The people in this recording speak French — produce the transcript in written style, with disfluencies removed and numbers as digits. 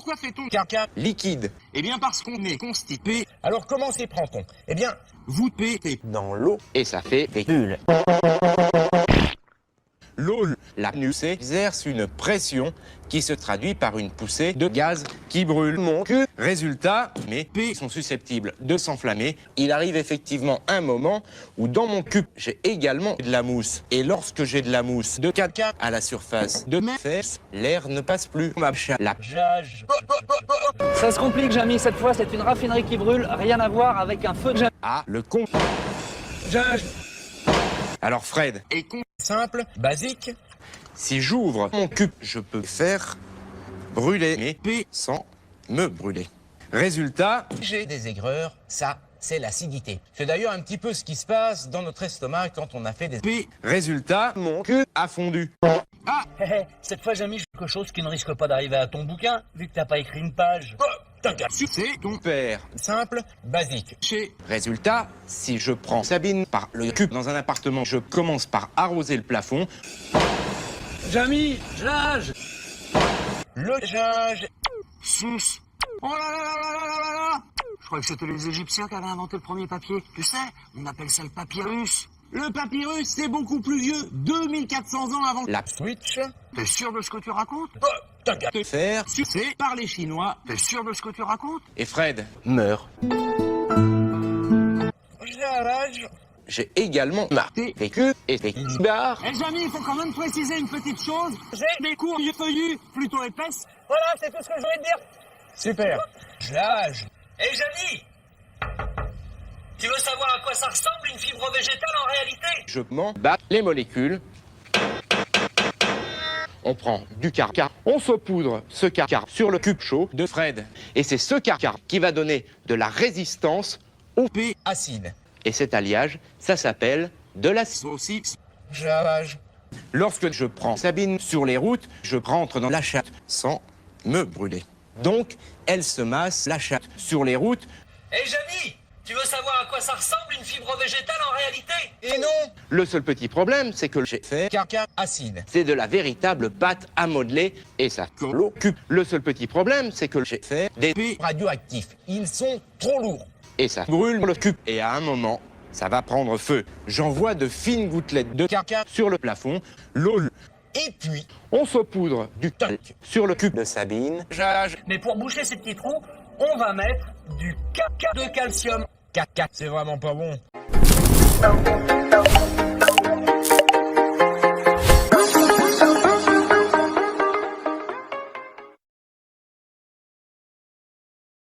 Pourquoi fait-on caca liquide? Eh bien parce qu'on est constipé. Alors comment s'y prend-on? Eh bien, Vous pétez. dans l'eau, et ça fait des bulles. L'eau, l'anus exerce une pression qui se traduit par une poussée de gaz qui brûle mon cul. Résultat, mes P sont susceptibles de s'enflammer. Il arrive effectivement un moment où dans mon cul, j'ai également de la mousse. Et lorsque j'ai de la mousse de caca à la surface de mes fesses, l'air ne passe plus. Ma chalage. Ça se complique, Jamy. Cette fois, c'est une raffinerie qui brûle. Rien à voir avec un feu de Jamy. Ah, le con. Alors Fred, Et con. simple, basique. Si j'ouvre mon cul, je peux faire brûler mes P sans me brûler. Résultat, j'ai des aigreurs. Ça, c'est l'acidité. C'est d'ailleurs un petit peu ce qui se passe dans notre estomac quand on a fait des P. Résultat, mon cul a fondu. Cette fois, Jamy, j'ai quelque chose qui ne risque pas d'arriver à ton bouquin, vu que t'as pas écrit une page. C'est ton Père, simple, basique. chez. Résultat, si je prends Sabine par le cul dans un appartement, je commence par arroser le plafond. Jamy, jage. Le jage. Sus. Oh là là là là là là là. Je croyais que c'était les Égyptiens qui avaient inventé le premier papier. Tu sais, on appelle ça le papyrus. Le papyrus, c'est beaucoup plus vieux, 2400 ans avant. La switch. T'es sûr de ce que tu racontes? T'as qu'à te faire. C'est par les Chinois. T'es sûr de ce que tu racontes? Et Fred meurt. J'ai également marqué des queues et des barres. Eh Jamy, il faut quand même préciser une petite chose. J'ai des courges feuillues plutôt épaisses. Voilà, c'est tout ce que je voulais te dire. Super. Jage. Hé, Jamy, tu veux savoir à quoi ça ressemble une fibre végétale en réalité? Je m'en bats les molécules. On prend du carcar, on saupoudre ce carcar sur le cube chaud de Fred. Et c'est ce carcar qui va donner de la résistance au P acide. Et cet alliage, ça s'appelle de la Saucisse. jage. Lorsque je prends Sabine sur les routes, je rentre dans la chatte sans me brûler. Donc, elle se masse la chatte sur les routes. Hé, Jamy, tu veux savoir à quoi ça ressemble une fibre végétale en réalité? Et non! Le seul petit problème, c'est que j'ai fait carcar acide. C'est de la véritable pâte à modeler et ça l'occupe. Le seul petit problème, c'est que j'ai fait des P radioactifs. Ils sont trop lourds. Et ça brûle le cube. Et à un moment, ça va prendre feu. J'envoie de fines gouttelettes de carcar sur le plafond, l'eau. Et puis, on saupoudre du talc sur le cube de Sabine. Jage. Mais pour boucher ces petits trous, on va mettre du caca de calcium. Caca, c'est vraiment pas bon.